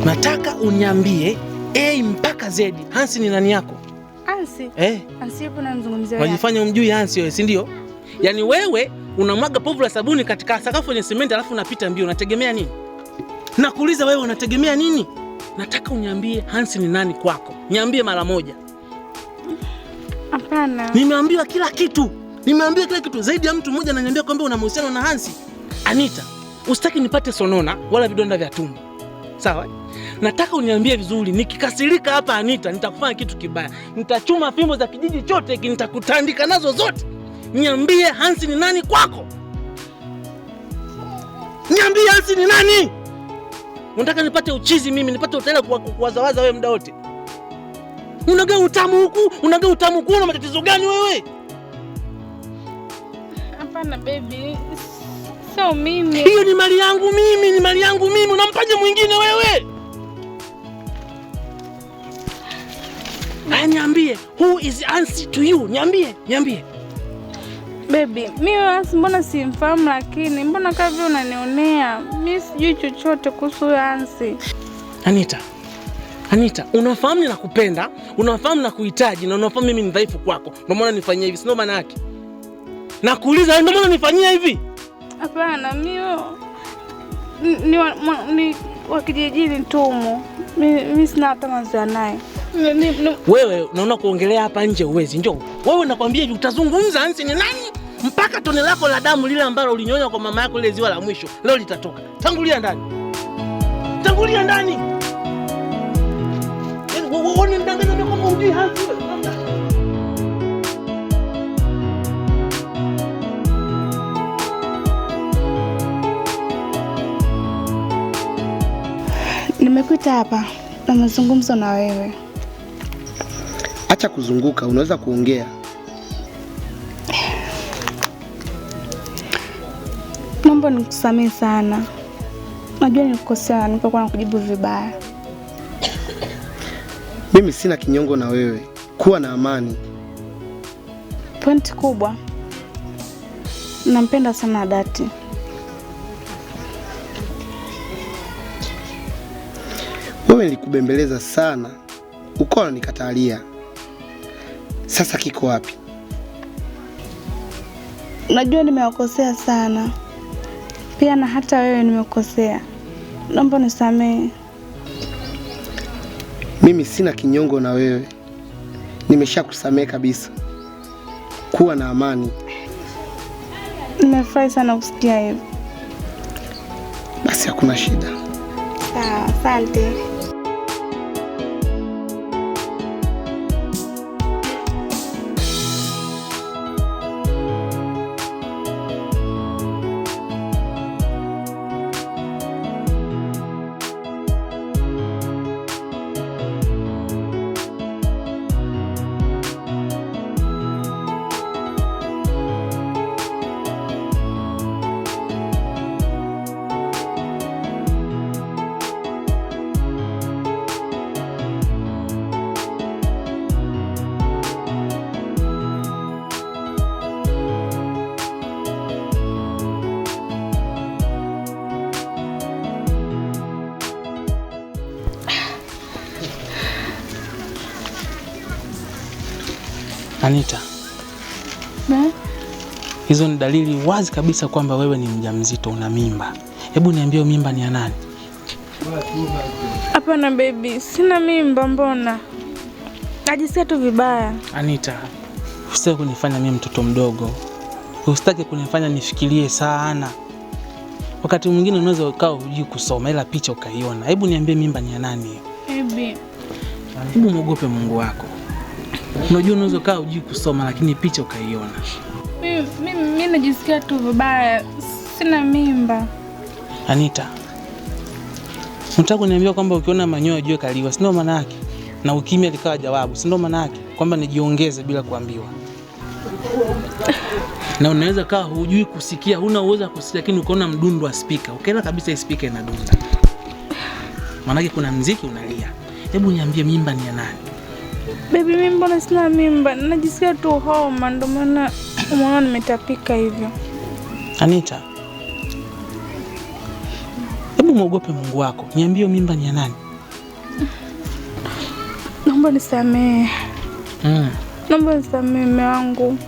Nataka uniambie A mpaka Z, Hansi ni nani yako? Hansi? Hansi yupo namzungumzia. Unajifanya umjui Hansi wewe, si ndio? Yaani wewe unamwaga povu la sabuni katika sakafu yenye simenti alafu unapita mbio, unategemea nini? Nakuuliza wewe unategemea nini? Nataka uniambie Hansi ni nani kwako. Niambie mara moja. Hapana. Nimeambiwa kila kitu. Nimeambiwa kila kitu. Zaidi ya mtu mmoja ananiambia kwamba una mahusiano na Hansi. Anita, usitaki nipate sonona wala vidonda vya tumbo. Sawa? Nataka uniambie vizuri, nikikasirika hapa Anita, nitakufanya kitu kibaya. Nitachuma fimbo za kijiji chote hiki, nitakutandika nazo zote. Niambie Hansi ni nani kwako? Niambie Hansi ni nani? Unataka nipate uchizi mimi, nipate utaila kuwazawaza wewe muda wote? Unagaa utamu huku, unagaa utamu huku, una matatizo gani wewe? Hapana baby. Sio mimi. Hiyo ni mali yangu mimi, ni mali yangu mimi. Unampaje mwingine wewe? Niambie, who is Hansi to you? Niambie. Baby, mimi Hansi mbona simfahamu, lakini mbona kama vile unanionea? Mimi sijui chochote kuhusu Hansi. Anita, unafahamu ninakupenda, unafahamu nakuhitaji na unafahamu mimi ni dhaifu kwako. Ndio maana nifanyia hivi, sio maana yake. Nakuuliza ndio maana nifanyia hivi? Hapana, mimi ni wa kijijini tumu. Mimi sina hata mazoea naye. Wewe unaona kuongelea hapa nje uwezi, njoo. Wewe nakwambia hivi utazungumza Hansi ni nani? Mpaka tone lako la damu lile ambalo ulinyonya kwa mama yako ile ziwa la mwisho leo litatoka. Tangulia ndani. Wewe mdanganya kama hujui Hansi. Nimekuita hapa na mazungumzo na wewe. Acha kuzunguka, unaweza kuongea. Naomba nikusamehe sana. Najua nilikosea nilipokuwa nakujibu vibaya. Mimi sina kinyongo na wewe. Kuwa na amani. Pointi kubwa. Nampenda sana Dati. Wewe nilikubembeleza sana. Uko nikatalia. Sasa kiko wapi? Najua nimewakosea sana. Pia na hata wewe nimekosea. Naomba nisamehe. Mimi sina kinyongo na wewe. Nimeshakusamehe kabisa. Kuwa na amani. Nimefurahi sana kusikia hivyo. Basi hakuna shida. Sawa, asante. Anita. Hizo ni dalili wazi kabisa kwamba wewe ni mjamzito, una mimba. Hebu niambie mimba ni ya nani? Hapana baby, sina mimba mbona? Najisikia tu vibaya. Anita, usitaki kunifanya mimi mtoto mdogo. Usitaki kunifanya nifikirie sana. Wakati mwingine unaweza ukaa hujui kusoma ila picha ukaiona. Hebu niambie mimba ni ya nani? Baby. Hebu muogope Mungu wako. Unajua unaweza kaa hujui kusoma lakini picha ukaiona. Mimi najisikia tu vibaya. Sina mimba. Anita, unataka kuniambia kwamba ukiona manyoya jua kaliwa, si ndio maana yake? Na ukimya likawa jawabu, si ndio maana yake? Kwamba nijiongeze bila kuambiwa. Na unaweza kaa hujui kusikia, huna uwezo wa kusikia lakini ukaona mdundo wa speaker. Ukaelewa kabisa hii speaker inadunda. Maana yake kuna muziki unalia. Hebu niambie mimba ni ya nani? Baby, mimi mbona sina mimba? Najisikia tu homa, ndio maana umeona nimetapika hivyo. Anita, hebu muogope Mungu wako. Niambie mimba ni ya nani? naomba nisamehe. Naomba nisamehe mume wangu.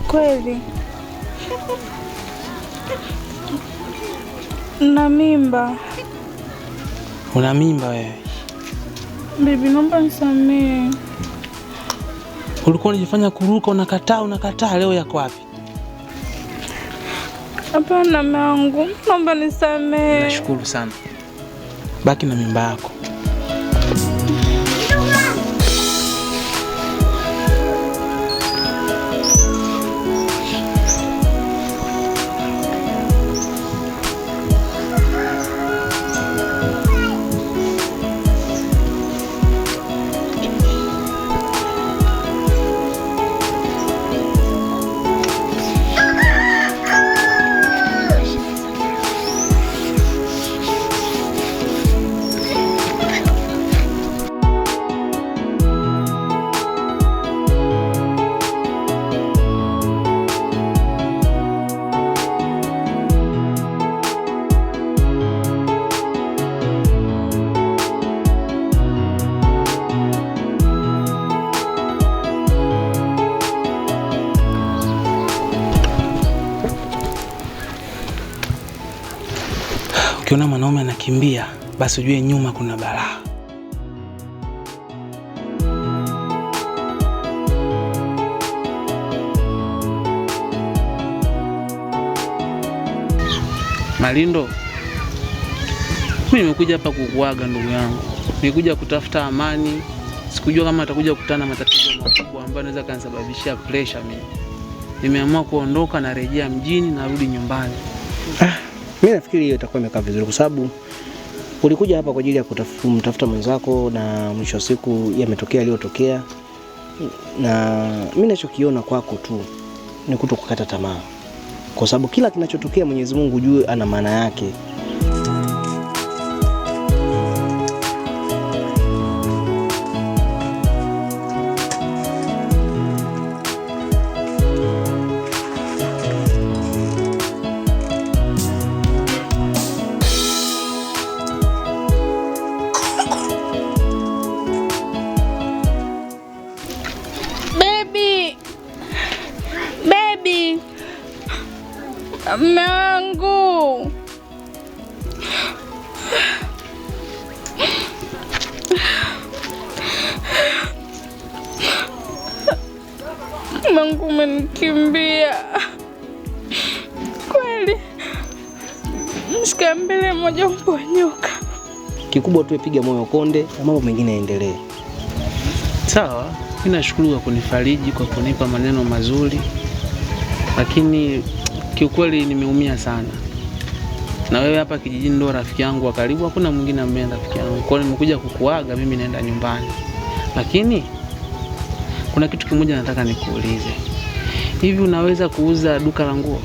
Kweli na mimba. Una mimba wewe? Bibi, naomba nisamehe. Ulikuwa unajifanya kuruka, unakataa, leo yako wapi? Hapana mume wangu, naomba nisamehe. Nashukuru sana. Baki na mimba yako. Ukiona mwanaume anakimbia, basi ujue nyuma kuna balaa. Malindo, mimi nimekuja hapa kukuaga ndugu yangu. Nimekuja kutafuta amani. Sikujua kama atakuja kukutana na matatizo makubwa ambayo yanaweza kanisababishia pressure mimi. Nimeamua kuondoka na rejea mjini na rudi nyumbani. Mimi nafikiri hiyo itakuwa imekaa vizuri kwa sababu ulikuja hapa kwa ajili ya kumtafuta mwenzako na mwisho wa siku yametokea aliyotokea, na mimi ninachokiona kwako tu ni kutokukata tamaa, kwa sababu kila kinachotokea Mwenyezi Mungu ujue ana maana yake. Mume wangu. Mungu umenikimbia. Kweli. Mshika mbele moja mponyoka. Kikubwa tu piga moyo konde na mambo mengine yaendelee. Sawa, mimi nashukuru kwa kunifariji, kwa kunipa maneno mazuri. Lakini kiukweli nimeumia sana. Na wewe hapa kijijini ndo rafiki yangu wa karibu, hakuna mwingine ambaye rafiki yangu. Kwa hiyo nimekuja kukuaga, mimi naenda nyumbani. Lakini kuna kitu kimoja nataka nikuulize. Hivi unaweza kuuza duka la nguo?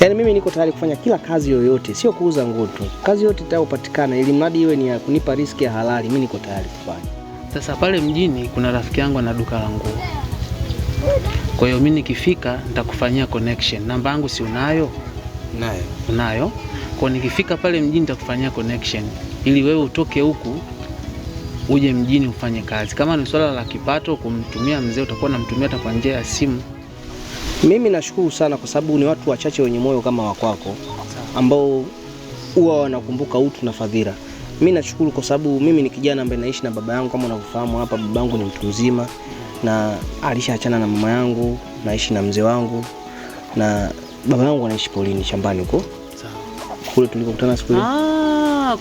Yaani mimi niko tayari kufanya kila kazi yoyote, sio kuuza nguo tu. Kazi yote itayopatikana ili mradi iwe ni ya kunipa riziki ya halali, mimi niko tayari kufanya. Sasa pale mjini kuna rafiki yangu ana duka la nguo. Kwa hiyo mimi nikifika nitakufanyia connection. Namba yangu si unayo? Nayo. Unayo? Kwa nikifika pale mjini nitakufanyia connection ili wewe utoke huku uje mjini ufanye kazi. Kama ni swala la kipato kumtumia mzee, utakuwa unamtumia hata kwa njia ya simu. Mimi nashukuru sana kwa sababu ni watu wachache wenye moyo kama wakwako ambao huwa wanakumbuka utu na fadhila. Mimi nashukuru kwa sababu mimi ni kijana ambaye naishi na baba yangu, kama unavyofahamu hapa babangu ni mtu mzima na alishaachana na mama yangu, naishi na mzee wangu na baba yangu anaishi polini shambani huko. Sawa. Kule tulikokutana siku ile.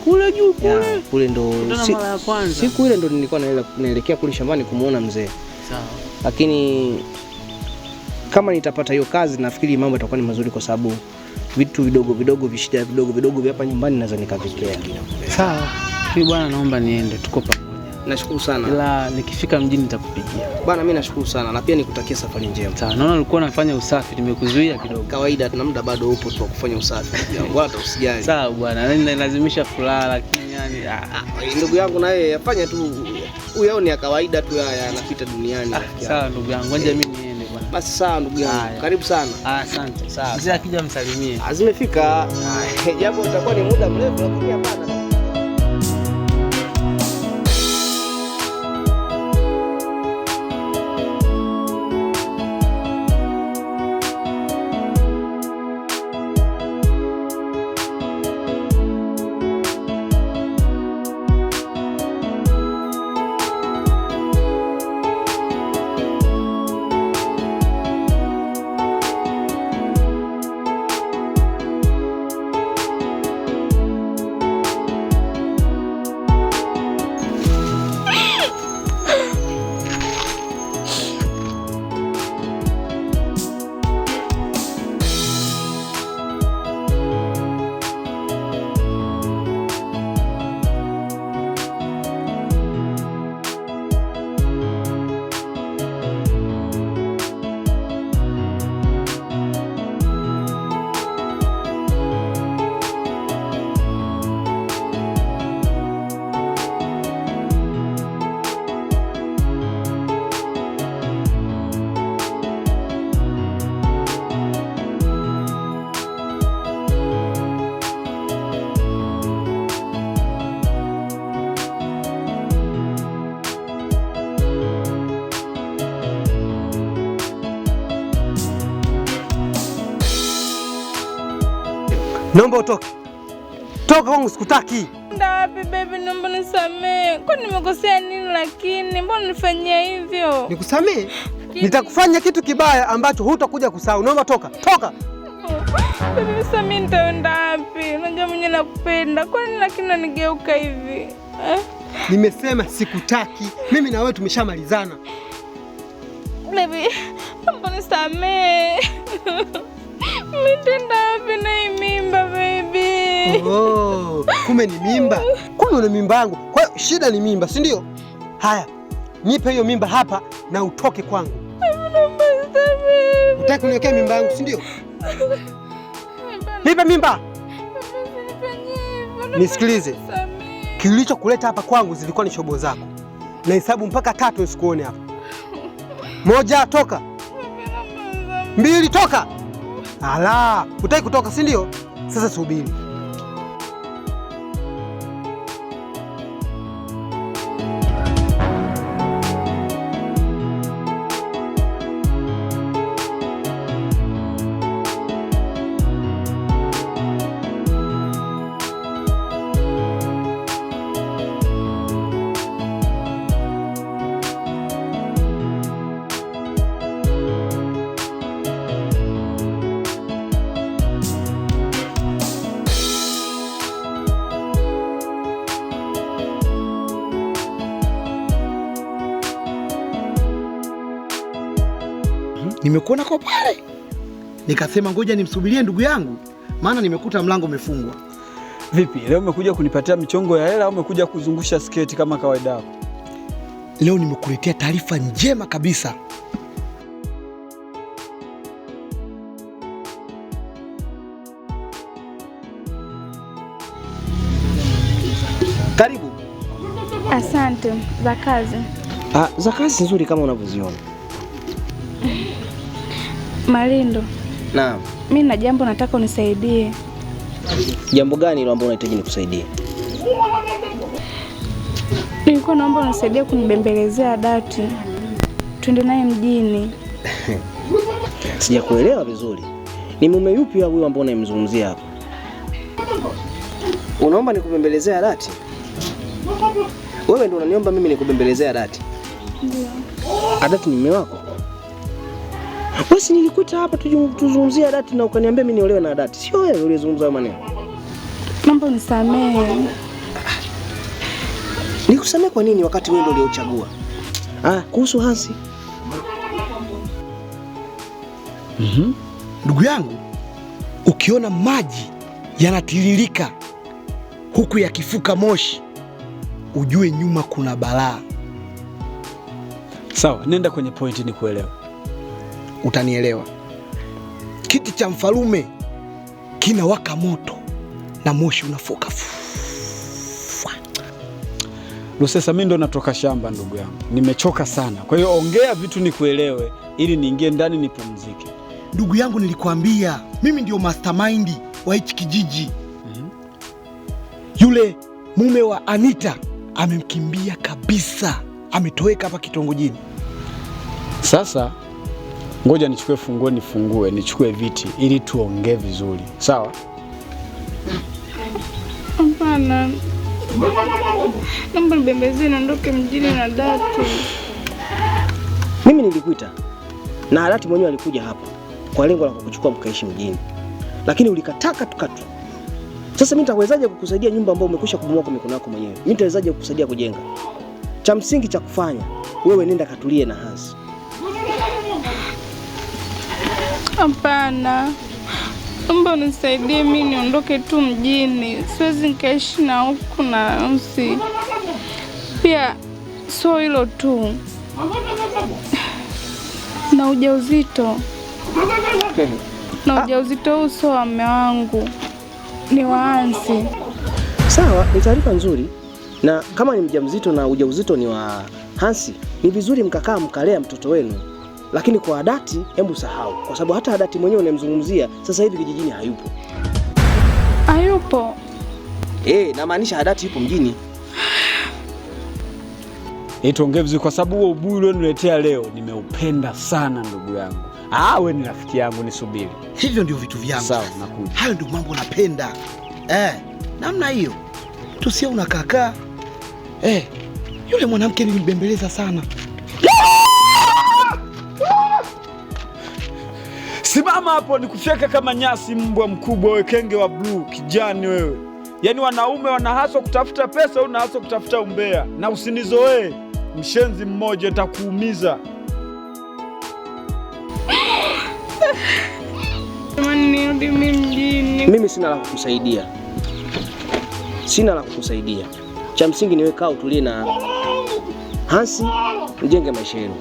Kule juu kule. Ya, kule ndo mara ya kwanza. Siku ile ndo nilikuwa naelekea kule shambani kumuona mzee. Sawa. Lakini kama nitapata hiyo kazi nafikiri mambo yatakuwa ni mazuri kwa sababu vitu vidogo vidogo, vishida vidogo vidogo vya hapa nyumbani naweza nikavikea. Sawa. Mimi bwana naomba niende, tuko pamoja. Nashukuru sana. Ila nikifika mjini nitakupigia. Bwana mimi nashukuru sana na pia nikutakia safari njema. Sawa, naona ulikuwa unafanya usafi, nimekuzuia kidogo. Kawaida tuna muda bado upo tu kufanya usafi. Wala usijali. Sawa bwana, nalazimisha furaha lakini yani ndugu yangu na yeye afanya tu huyo ni ya kawaida tu, haya yanapita duniani. Sawa ndugu yangu, ngoja mimi niende bwana. Basi sawa ndugu yangu. Karibu sana. Asante. Sawa. Mzee akija msalimie. Zimefika. Japo utakuwa ni muda mrefu lakini hapana. Naomba utoke. Toka kwangu, sikutaki. Nenda wapi baby, naomba nisamee. Kwani nimekosea nini lakini? Mbona nifanyia hivyo? Nikusamee? Nitakufanya kitu kibaya ambacho hutakuja kusahau. Naomba toka. Toka. Baby nisamee, nitaenda wapi? Unajua mimi nakupenda. Kwani lakini unanigeuka hivi? Nimesema sikutaki. Mimi na wewe tumeshamalizana. Baby, naomba nisamee. Nitaenda wapi na hii mimba baby? Oh, kumbe ni mimba. Kumbe una mimba yangu. Kwa hiyo shida ni mimba, si ndio? Haya, nipe hiyo mimba hapa na utoke kwangu. Unataka kuniwekea mimba yangu, si ndio? Nipe mimba. Nisikilize. Kilichokuleta hapa kwangu zilikuwa ni shobo zako. Na hesabu mpaka 3 usikuone hapa. 1, toka. 2, toka. Ala, hutaki kutoka, si ndio? Sasa subiri. Nimekuona kwa pale, nikasema ngoja nimsubirie ndugu yangu, maana nimekuta mlango umefungwa. Vipi, leo umekuja kunipatia michongo ya hela au umekuja kuzungusha sketi kama kawaida yako? Leo nimekuletea taarifa njema kabisa. Karibu. Asante. Za kazi? Za kazi nzuri kama unavyoziona. Malindo. Naam. Mimi na jambo nataka unisaidie. Jambo gani hilo ambalo unahitaji nikusaidie? Nilikuwa naomba unisaidie kunibembelezea Dati. Twende naye mjini. Sijakuelewa vizuri. Ni mume yupi huyo ambao unamzungumzia hapa? Unaomba nikubembelezea Dati? Wewe ndio unaniomba mimi nikubembelezea Dati? Ndio. Dati ni mume wako? Basi nilikuita hapa tuzungumzie Dati na ukaniambia mimi niolewe na Dati. Sio wewe ulizungumza maneno. Naomba unisamehe. Nikusamehe kwa nini wakati wewe ndio uliochagua? Kuhusu Hansi. Ndugu yangu, ukiona maji yanatiririka huku yakifuka moshi, ujue nyuma kuna balaa. Sawa, nenda kwenye pointi ni kuelewa. Utanielewa. Kiti cha mfalume kinawaka moto na moshi unafuka. Lusesa, mimi ndo natoka shamba ndugu yangu, nimechoka sana. Kwa hiyo ongea vitu nikuelewe, ili niingie ndani nipumzike. Ndugu yangu, nilikwambia mimi ndio mastermind wa hichi kijiji. Yule mume wa Anita amemkimbia kabisa, ametoweka hapa kitongojini. Sasa ngoja nichukue funguo, nichukue viti ili tuongee vizuri, sawa? Hapana, naomba nibembezee niondoke mjini na Datu. Mimi nilikuita na Datu mwenyewe alikuja hapa kwa lengo la kukuchukua mkaishi mjini, lakini ulikataa katukatu. Sasa mimi nitawezaje kukusaidia nyumba ambayo umekwisha kubomoa kwa mikono yako mwenyewe? Mimi nitawezaje kukusaidia kujenga? Cha msingi cha kufanya, wewe nenda katulie na Hansi. Hapana, naomba unisaidie mimi niondoke tu mjini. Siwezi nikaishi na huku na Hansi. Pia sio hilo tu, na ujauzito. Na ujauzito huu sio wa mume wangu, ni wa Hansi. Sawa, ni taarifa nzuri. Na kama ni mjamzito na ujauzito ni wa Hansi, ni vizuri mkakaa mkalea mtoto wenu. Lakini kwa Adati, hebu sahau, kwa sababu hata Adati mwenyewe unamzungumzia sasa hivi kijijini hayupo. Hayupo? Namaanisha Adati yupo mjini. Tuongee vizuri, kwa sababu huo ubuyu ulioniletea leo nimeupenda sana ndugu yangu. Wewe ni rafiki yangu, nisubiri. Hivyo ndio vitu vyangu. Sawa, nakuja. Hayo ndio mambo napenda. Namna hiyo. Tusio unakakaa. Yule mwanamke nilimbembeleza sana. Simama hapo nikufyeke kama nyasi, mbwa mkubwa wewe, kenge wa blue kijani wewe. Yaani wanaume wanahaswa kutafuta pesa, unahaswa kutafuta umbea. Na usinizoee, mshenzi mmoja nitakuumiza. Mimi sina la kukusaidia. Cha msingi ni wewe kaa utulie na Hansi, mjenge maisha yenu.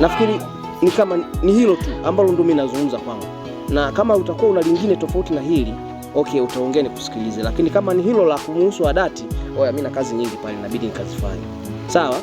Nafikiri ni kama ni hilo tu ambalo ndio mimi nazungumza kwangu. Na kama utakuwa una lingine tofauti na hili, okay, utaongea nikusikilize. Lakini kama ni hilo la kumuhusu Adati, mimi na kazi nyingi pale inabidi nikazifanye. Sawa?